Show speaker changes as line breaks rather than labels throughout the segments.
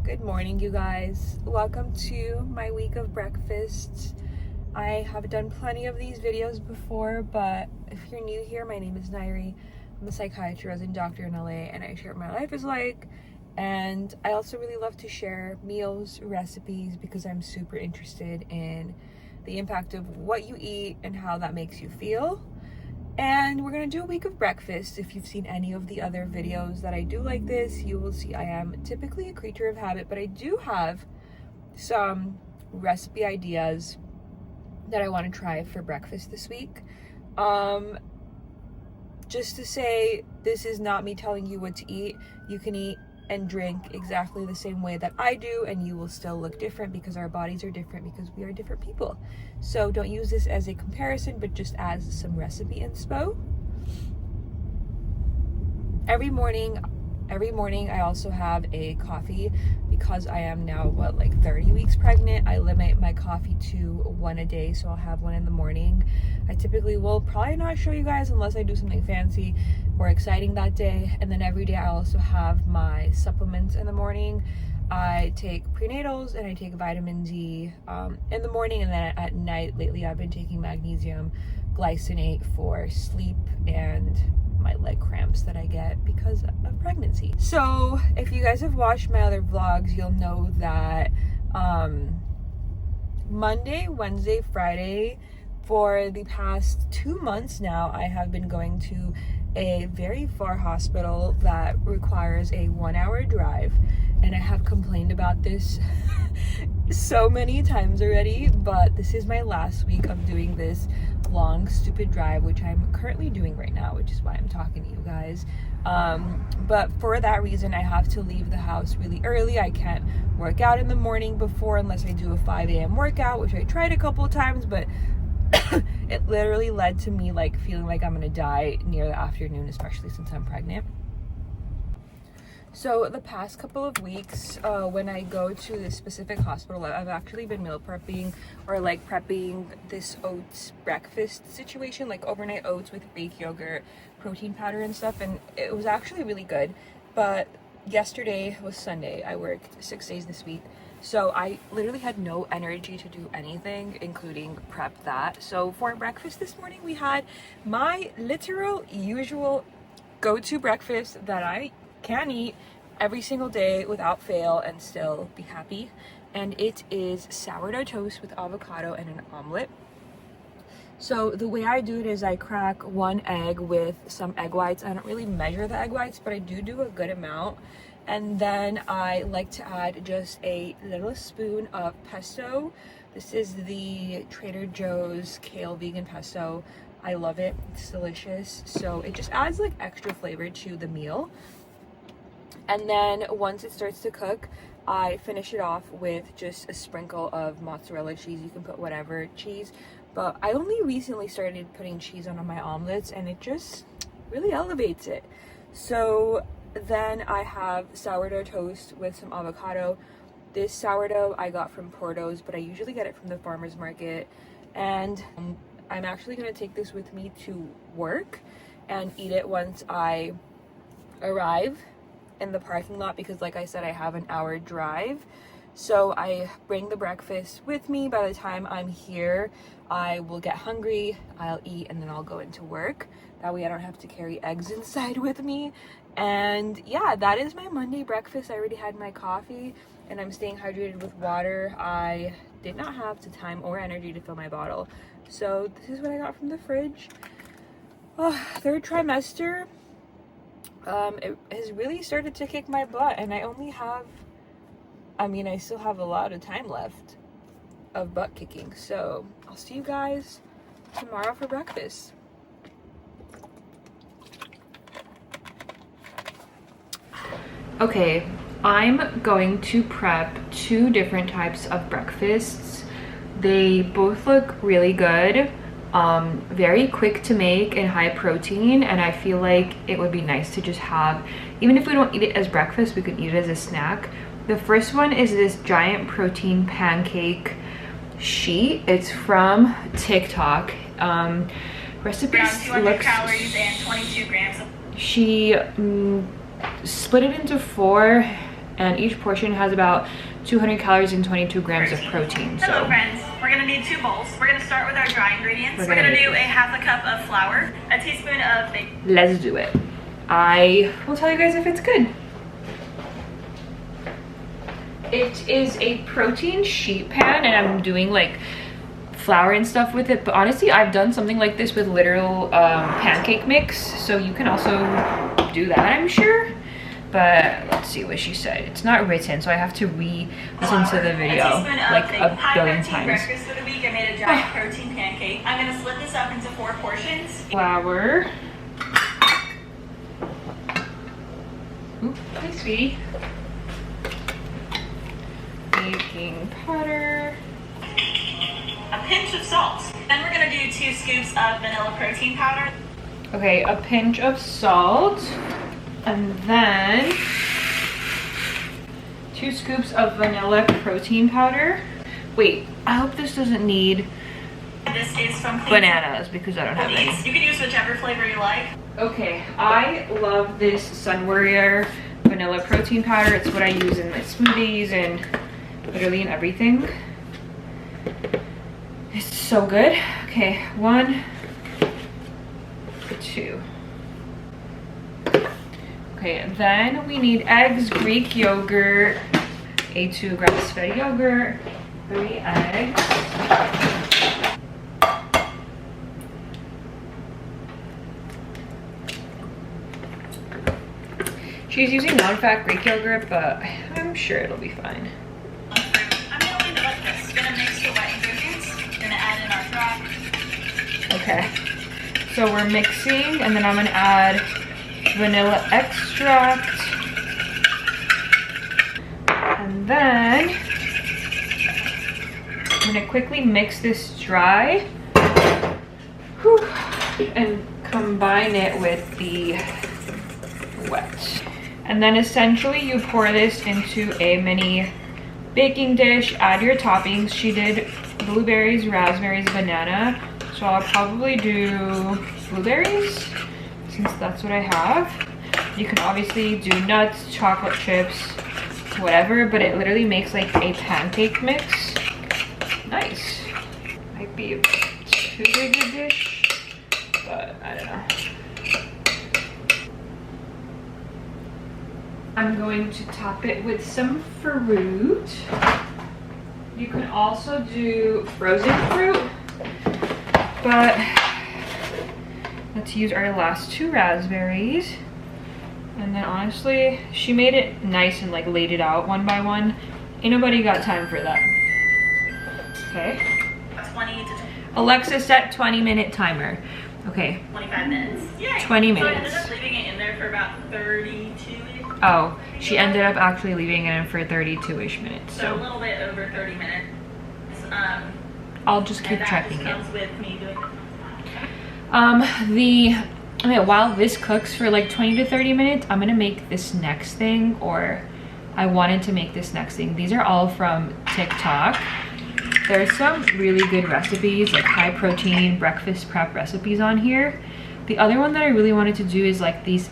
Good morning, you guys. Welcome to my week of breakfasts. I have done plenty of these videos before, but if you're new here, my name is Nayiri. I'm a psychiatry resident doctor in LA, and I share what my life is like. And I also really love to share meals, recipes, because I'm super interested in the impact of what you eat and how that makes you feel. And we're gonna do a week of breakfast. If you've seen any of the other videos that I do like this, you will see I am typically a creature of habit, but I do have some recipe ideas that I want to try for breakfast this week. Just to say, this is not me telling you what to eat. You can eat and drink exactly the same way that I do, and you will still look different because our bodies are different, because we are different people. So don't use this as a comparison, but just as some recipe inspo. Every morning I also have a coffee, because I am now 30 weeks pregnant. I limit my coffee to one a day, so I'll have one in the morning. I typically will probably not show you guys unless I do something fancy or exciting that day. And then every day I also have my supplements in the morning. I take prenatals and I take vitamin D in the morning, and then at night lately I've been taking magnesium glycinate for sleep and my leg cramps that I get because of pregnancy. So if you guys have watched my other vlogs, you'll know that Monday, Wednesday, Friday, for the past 2 months now, I have been going to a very far hospital that requires a 1-hour drive. And I have complained about this so many times already, but this is my last week of doing this long, stupid drive, which I'm currently doing right now, which is why I'm talking to you guys. But for that reason, I have to leave the house really early. I can't work out in the morning before unless I do a 5 a.m. workout, which I tried a couple of times, but it literally led to me feeling like I'm gonna die near the afternoon, especially since I'm pregnant. So the past couple of weeks, when I go to this specific hospital, I've actually been meal prepping or prepping this oats breakfast situation, overnight oats with Greek yogurt, protein powder and stuff, and it was actually really good. But yesterday was Sunday. I worked 6 days this week, so I literally had no energy to do anything, including prep that. So for breakfast this morning, we had my literal usual go-to breakfast that I can eat every single day without fail and still be happy, and it is sourdough toast with avocado and an omelet. So the way I do it is I crack one egg with some egg whites. I don't really measure the egg whites, but I do a good amount, and then I like to add just a little spoon of pesto. This is the Trader Joe's kale vegan pesto. I love it, it's delicious. So it just adds extra flavor to the meal. And then once it starts to cook, I finish it off with just a sprinkle of mozzarella cheese. You can put whatever cheese, but I only recently started putting cheese on my omelets, and it just really elevates it. So then I have sourdough toast with some avocado. This sourdough I got from Porto's, but I usually get it from the farmer's market. And I'm actually going to take this with me to work and eat it once I arrive in the parking lot, because like I said, I have an hour drive. So I bring the breakfast with me. By the time I'm here, I will get hungry, I'll eat, and then I'll go into work. That way I don't have to carry eggs inside with me. And yeah, that is my Monday breakfast. I already had my coffee, and I'm staying hydrated with water. I did not have the time or energy to fill my bottle. So this is what I got from the fridge. Third trimester. It has really started to kick my butt, and I still have a lot of time left of butt kicking. So I'll see you guys tomorrow for breakfast. Okay, I'm going to prep 2 different types of breakfasts. They both look really good. Very quick to make and high protein, and I feel like it would be nice to just have, even if we don't eat it as breakfast, we could eat it as a snack. The first one is this giant protein pancake sheet. It's from TikTok. Recipe looks 200 calories and 22 grams of. She split it into 4 and each portion has about 200 calories and 22 grams of protein.
Hello friends, we're gonna need 2 bowls. We're gonna start with our dry ingredients. We're gonna do a half a cup of flour, a teaspoon of baking.
Let's do it. I will tell you guys if it's good. It is a protein sheet pan, and I'm doing like flour and stuff with it, but honestly I've done something like this with literal pancake mix, so you can also do that, I'm sure. But let's see what she said. It's not written, so I have to re-listen to the video like a billion times.
Breakfast for the week. I made a giant protein pancake. I'm gonna split this up into 4 portions.
Flour. Ooh, hi sweetie. Baking powder.
A pinch of salt. Then we're gonna do 2 scoops of vanilla protein powder.
Okay, a pinch of salt. And then 2 scoops of vanilla protein powder. Wait, I hope this doesn't need
This is from
bananas because I don't have any.
You can use whichever flavor you like.
Okay, I love this Sun Warrior vanilla protein powder. It's what I use in my smoothies and literally in everything. It's so good. Okay, 1, 2. Okay, and then we need eggs, Greek yogurt, A2 grass-fed yogurt, 3 eggs. She's using non-fat Greek yogurt, but I'm sure it'll be fine.
I'm gonna leave it like this. Gonna mix the wet ingredients. Gonna add in our dry.
Okay, so we're mixing, and then I'm gonna add vanilla extract, and then I'm gonna quickly mix this dry. Whew, and combine it with the wet. And then essentially you pour this into a mini baking dish, add your toppings. She did blueberries, raspberries, banana, so I'll probably do blueberries since that's what I have. You can obviously do nuts, chocolate chips, whatever, but it literally makes like a pancake mix. Nice. Might be a bit too big a dish, but I don't know. I'm going to top it with some fruit. You can also do frozen fruit, but let's use our last 2 raspberries. And then honestly, she made it nice and like laid it out one by one. Ain't nobody got time for that. Okay.
20 to
Alexa, set 20-minute timer. Okay.
25 minutes. Yay.
20 minutes.
So I ended up leaving it in there for about 32.
Oh, she ended up actually leaving it in for 32-ish minutes.
So a little bit over 30 minutes.
I'll just keep checking it.
Comes with me doing
Okay, while this cooks for like 20 to 30 minutes, I'm gonna make this next thing, or I wanted to make this next thing. These are all from TikTok. There's some really good recipes, like high protein breakfast prep recipes on here. The other one that I really wanted to do is like these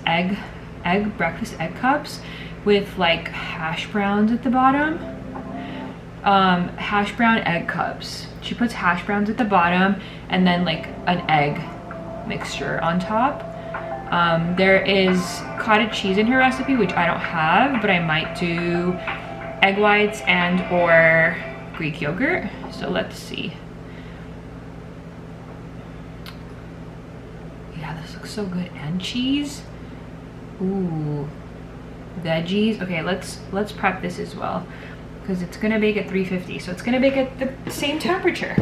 breakfast egg cups with like hash browns at the bottom. Hash brown egg cups. She puts hash browns at the bottom and then like an egg mixture on top. There is cottage cheese in her recipe, which I don't have, but I might do egg whites and or Greek yogurt. So let's see. Yeah, this looks so good. And cheese. Ooh, veggies. Okay, let's prep this as well because it's gonna bake at 350, so it's gonna bake at the same temperature.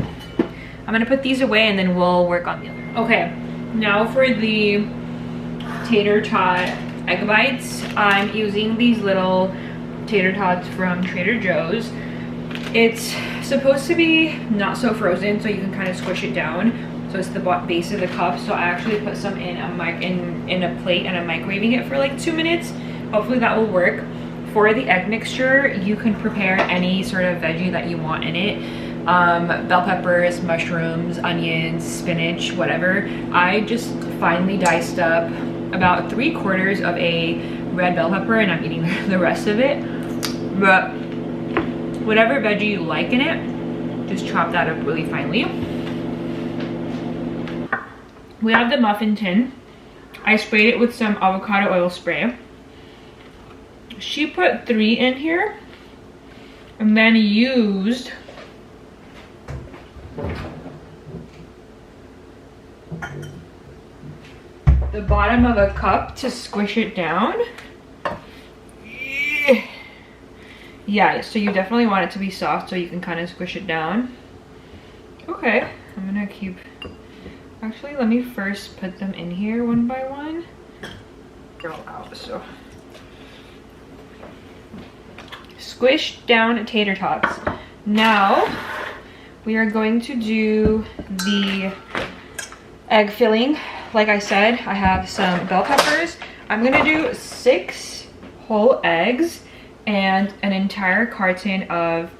I'm gonna put these away and then we'll work on the other. Okay, now for the tater tot egg bites. I'm using these little tater tots from Trader Joe's. It's supposed to be not so frozen, so you can kind of squish it down. So it's the base of the cup. So I actually put some in a plate and I'm microwaving it for like 2 minutes. Hopefully that will work. For the egg mixture, you can prepare any sort of veggie that you want in it. Bell peppers, mushrooms, onions, spinach, whatever. I just finely diced up about 3/4 of a red bell pepper and I'm eating the rest of it. But whatever veggie you like in it, just chop that up really finely. We have the muffin tin. I sprayed it with some avocado oil spray. She put 3 in here and then used the bottom of a cup to squish it down. Yeah, so you definitely want it to be soft so you can kind of squish it down. Okay, I'm gonna keep, actually let me first put them in here one by one. They're all out, so. Squish down tater tots. Now, we are going to do the egg filling. Like I said, I have some bell peppers. I'm gonna do 6 whole eggs and an entire carton of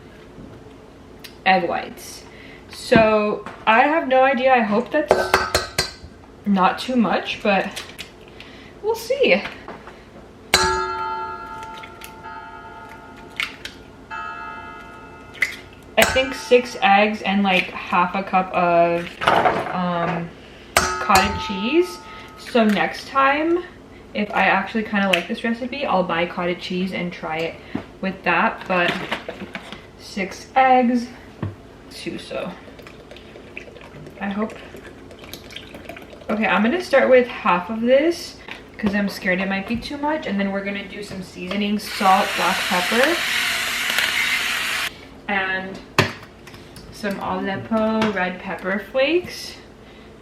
egg whites. So I have no idea. I hope that's not too much, but we'll see. I think 6 eggs and like half a cup of cottage cheese. So next time, if I actually kind of like this recipe, I'll buy cottage cheese and try it with that. But 6 eggs, 2 so. I hope. Okay, I'm gonna start with half of this because I'm scared it might be too much, and then we're gonna do some seasoning, salt, black pepper, and some Aleppo red pepper flakes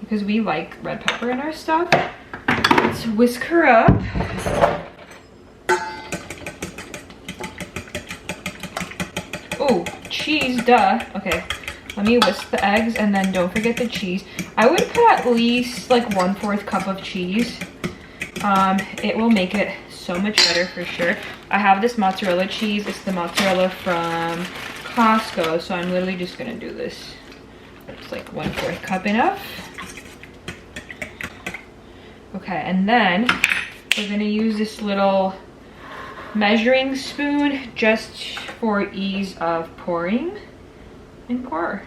because we like red pepper in our stuff. Let's whisk her up. Oh, cheese, duh. Okay, let me whisk the eggs and then don't forget the cheese. I would put at least like 1/4 cup of cheese. It will make it so much better for sure. I have this mozzarella cheese. It's the mozzarella from Costco, so I'm literally just gonna do this. It's like 1/4 cup enough. Okay, and then we're gonna use this little measuring spoon just for ease of pouring and pour.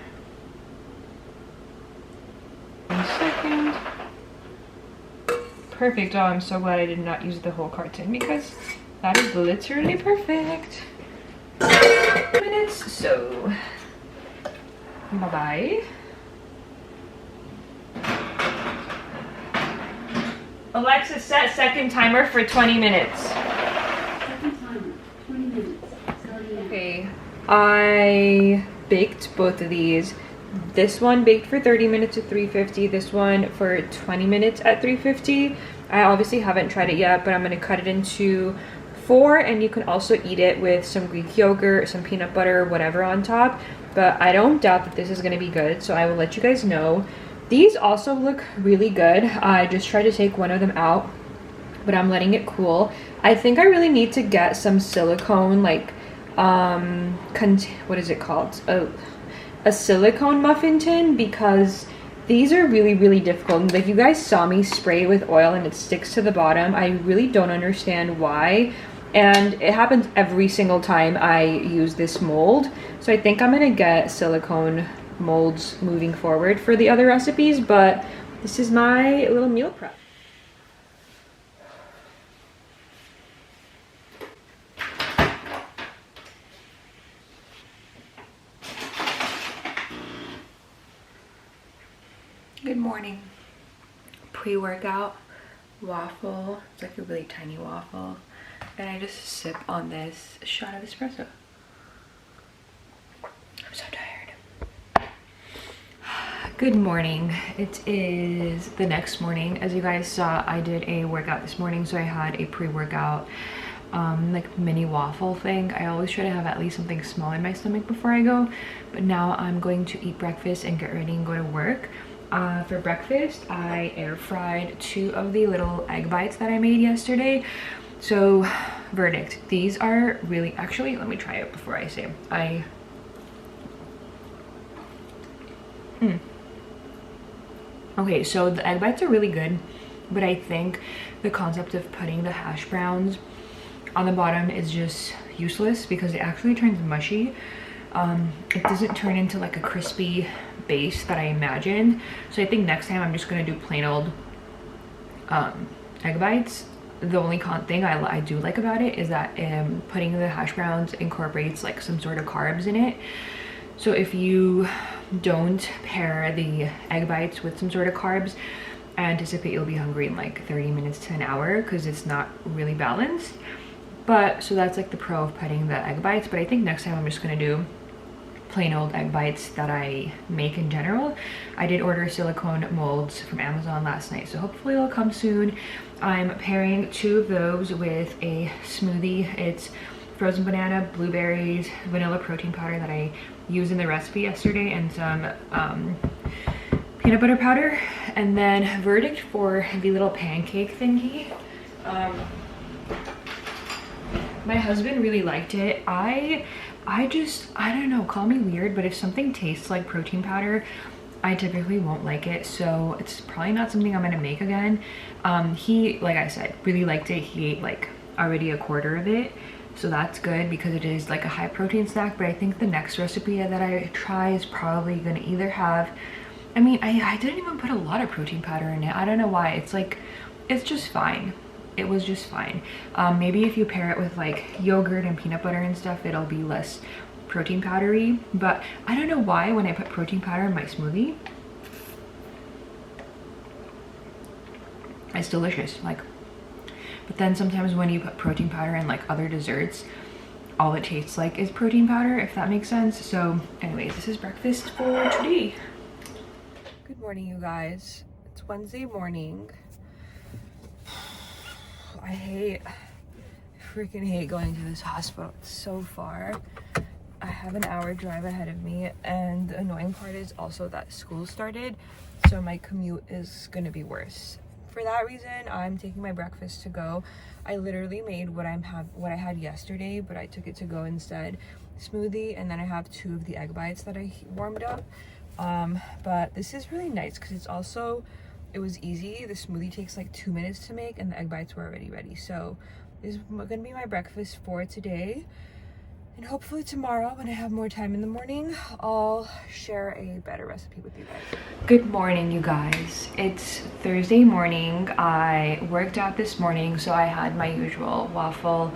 1 second. Perfect. Oh, I'm so glad I did not use the whole carton because that is literally perfect. Minutes, so bye-bye. Alexa, set second timer for 20 minutes.
Second timer, 20 minutes.
Okay, I baked both of these. This one baked for 30 minutes at 350, this one for 20 minutes at 350. I obviously haven't tried it yet, but I'm gonna cut it into 4, and you can also eat it with some Greek yogurt, some peanut butter, whatever on top. But I don't doubt that this is gonna be good, so I will let you guys know. These also look really good. I just tried to take one of them out, but I'm letting it cool. I think I really need to get some silicone, like, what is it called? A silicone muffin tin, because these are really, really difficult. Like, you guys saw me spray it with oil and it sticks to the bottom. I really don't understand why. And it happens every single time I use this mold. So I think I'm gonna get silicone molds moving forward for the other recipes, but this is my little meal prep. Good morning. Pre-workout waffle. It's like a really tiny waffle. And I just sip on this shot of espresso. I'm so tired. Good morning. It is the next morning. As you guys saw, I did a workout this morning, so I had a pre-workout like mini waffle thing. I always try to have at least something small in my stomach before I go, but now I'm going to eat breakfast and get ready and go to work. For breakfast, I air fried 2 of the little egg bites that I made yesterday. So, verdict, these are really, actually, let me try it before I say. Okay, so the egg bites are really good, but I think the concept of putting the hash browns on the bottom is just useless because it actually turns mushy. It doesn't turn into like a crispy base that I imagined. So I think next time I'm just gonna do plain old egg bites. The only thing I do like about it is that putting the hash browns incorporates like some sort of carbs in it. So if you don't pair the egg bites with some sort of carbs, I anticipate you'll be hungry in like 30 minutes to an hour because it's not really balanced. But so that's like the pro of putting the egg bites. But I think next time I'm just gonna do plain old egg bites that I make in general. I did order silicone molds from Amazon last night, so hopefully it'll come soon. I'm pairing 2 of those with a smoothie. It's frozen banana, blueberries, vanilla protein powder that I used in the recipe yesterday, and some peanut butter powder. And then verdict for the little pancake thingy. My husband really liked it. I don't know, call me weird, but if something tastes like protein powder, I typically won't like it, so it's probably not something I'm gonna make again. He, like I said, really liked it. He ate like already a quarter of it, so that's good because it is like a high protein snack. But I think the next recipe that I try is probably gonna either have, I mean, I didn't even put a lot of protein powder in it. I don't know why. It's like, it's just fine. It was just fine. Maybe if you pair it with like yogurt and peanut butter and stuff, it'll be less protein powdery. But I don't know why when I put protein powder in my smoothie, it's delicious. Like, but then sometimes when you put protein powder in like other desserts, all it tastes like is protein powder, if that makes sense. So anyways, this is breakfast for today. Good morning, you guys. It's Wednesday morning. I freaking hate going to this hospital. It's so far. I have an hour drive ahead of me, and the annoying part is also that school started, so my commute is gonna be worse. For that reason, I'm taking my breakfast to go. I literally made what I had yesterday, but I took it to go instead. Smoothie, and then I have 2 of the egg bites that I warmed up. But this is really nice because it was easy. The smoothie takes like 2 minutes to make, and the egg bites were already ready. So this is gonna be my breakfast for today. And hopefully tomorrow, when I have more time in the morning, I'll share a better recipe with you guys. Good morning, you guys. It's Thursday morning. I worked out this morning, so I had my usual waffle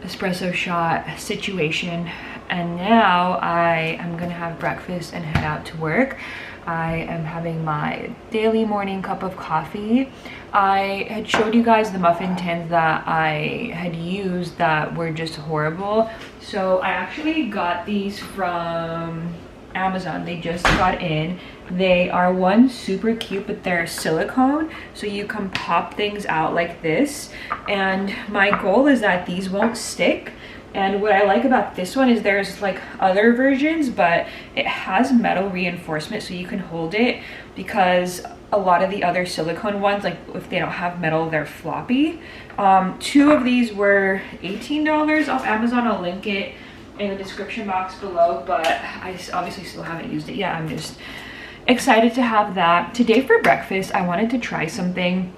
espresso shot situation. And now I am gonna have breakfast and head out to work. I am having my daily morning cup of coffee. I had showed you guys the muffin tins that I had used that were just horrible. So I actually got these from Amazon. They just got in. They are super cute, but they're silicone, so you can pop things out like this. And my goal is that these won't stick. And what I like about this one is there's like other versions, but it has metal reinforcement so you can hold it, because a lot of the other silicone ones, like if they don't have metal, they're floppy. 2 of these were $18 off Amazon. I'll link it in the description box below, but I obviously still haven't used it yet. I'm just excited to have that. Today for breakfast, I wanted to try something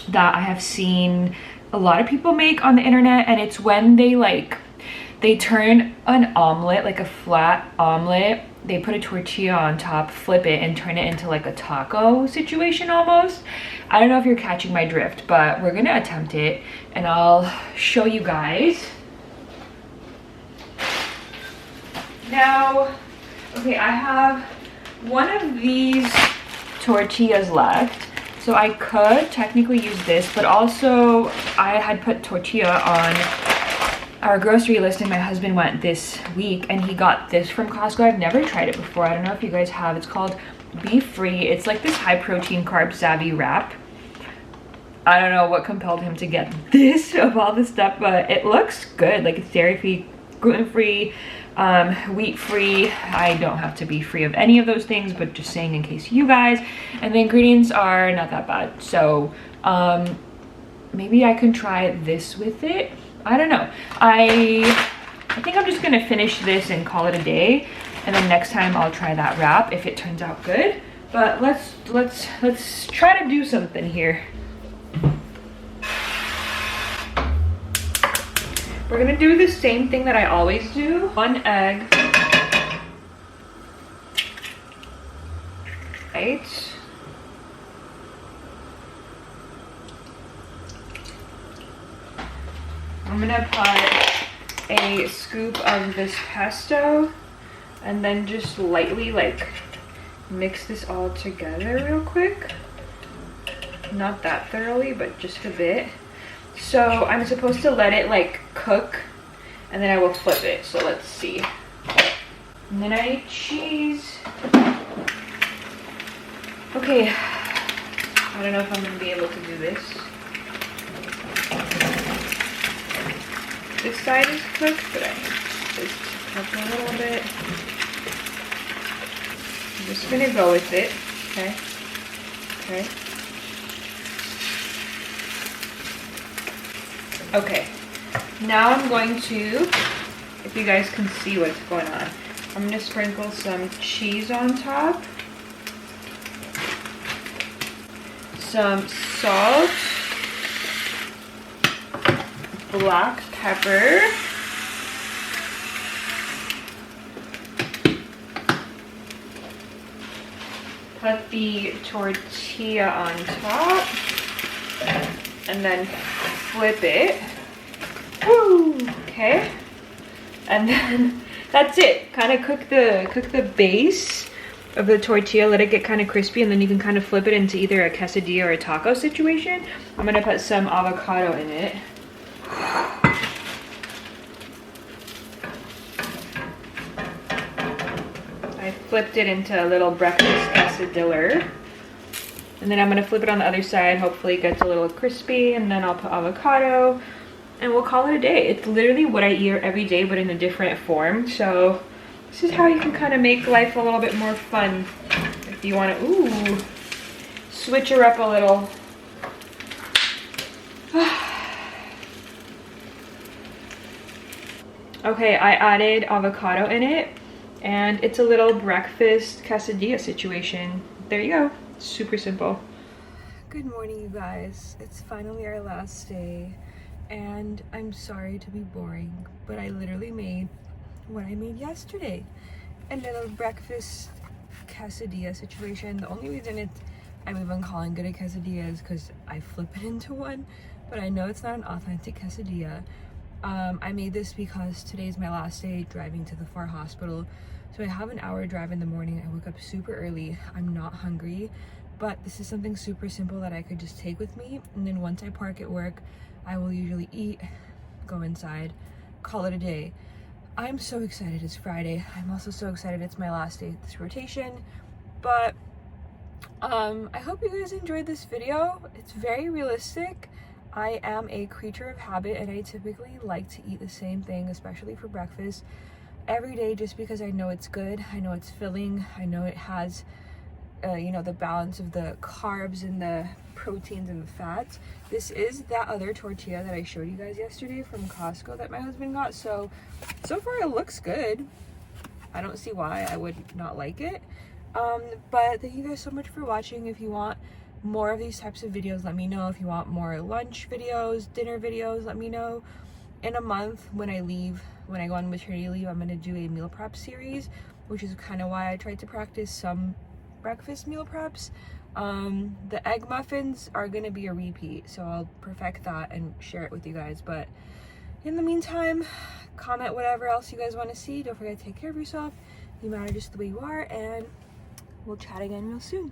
that I have seen a lot of people make on the internet, and it's when they turn an omelet, like a flat omelet, they put a tortilla on top, flip it, and turn it into like a taco situation almost. I don't know if you're catching my drift, but we're gonna attempt it and I'll show you guys. Now, okay, I have one of these tortillas left. So I could technically use this, but also I had put tortilla on our grocery list, and my husband went this week and he got this from Costco. I've never tried it before. I don't know if you guys have. It's called Be Free. It's like this high protein carb savvy wrap. I don't know what compelled him to get this of all this stuff, but it looks good. Like, it's dairy free, gluten free, wheat free. I don't have to be free of any of those things, but just saying in case you guys. And the ingredients are not that bad, so maybe I can try this with it. I don't know. I think I'm just gonna finish this and call it a day, and then next time I'll try that wrap if it turns out good. But let's try to do something here. We're gonna do the same thing that I always do. 1 egg. Right. I'm gonna put a scoop of this pesto and then just lightly like mix this all together real quick. Not that thoroughly, but just a bit. So I'm supposed to let it like cook and then I will flip it. So let's see. And then I need cheese. Okay, I don't know if I'm gonna be able to do this. This side is cooked, but I need this to cook a little bit. I'm just gonna go with it, okay? Okay. Okay, now I'm going to, if you guys can see what's going on, I'm gonna sprinkle some cheese on top, some salt, black pepper, put the tortilla on top, and then flip it. Woo! Okay, and then that's it. Kind of cook the base of the tortilla, let it get kind of crispy, and then you can kind of flip it into either a quesadilla or a taco situation. I'm gonna put some avocado in it. I flipped it into a little breakfast quesadilla. And then I'm gonna flip it on the other side. Hopefully it gets a little crispy, and then I'll put avocado and we'll call it a day. It's literally what I eat every day, but in a different form. So this is how you can kind of make life a little bit more fun. If you wanna, ooh, switch her up a little. Okay, I added avocado in it, and it's a little breakfast quesadilla situation. There you go. Super simple. Good morning, you guys. It's finally our last day, and I'm sorry to be boring, but I literally made what I made yesterday. A little breakfast quesadilla situation. The only reason I'm even calling it a quesadilla is because I flip it into one, but I know it's not an authentic quesadilla. I made this because today's my last day driving to the far hospital. So I have an hour drive in the morning. I woke up super early. I'm not hungry, but this is something super simple that I could just take with me. And then once I park at work, I will usually eat, go inside, call it a day. I'm so excited it's Friday. I'm also so excited it's my last day at this rotation. But I hope you guys enjoyed this video. It's very realistic. I am a creature of habit, and I typically like to eat the same thing, especially for breakfast, every day, just because I know it's good, I know it's filling, I know it has you know, the balance of the carbs and the proteins and the fats. This is that other tortilla that I showed you guys yesterday from Costco that my husband got. So far it looks good. I don't see why I would not like it. But thank you guys so much for watching. If you want more of these types of videos, let me know. If you want more lunch videos, dinner videos, let me know. In a month, when I leave, when I go on maternity leave, I'm going to do a meal prep series, which is kind of why I tried to practice some breakfast meal preps. The egg muffins are going to be a repeat, so I'll perfect that and share it with you guys. But in the meantime, comment whatever else you guys want to see. Don't forget to take care of yourself. You matter just the way you are, and we'll chat again real soon.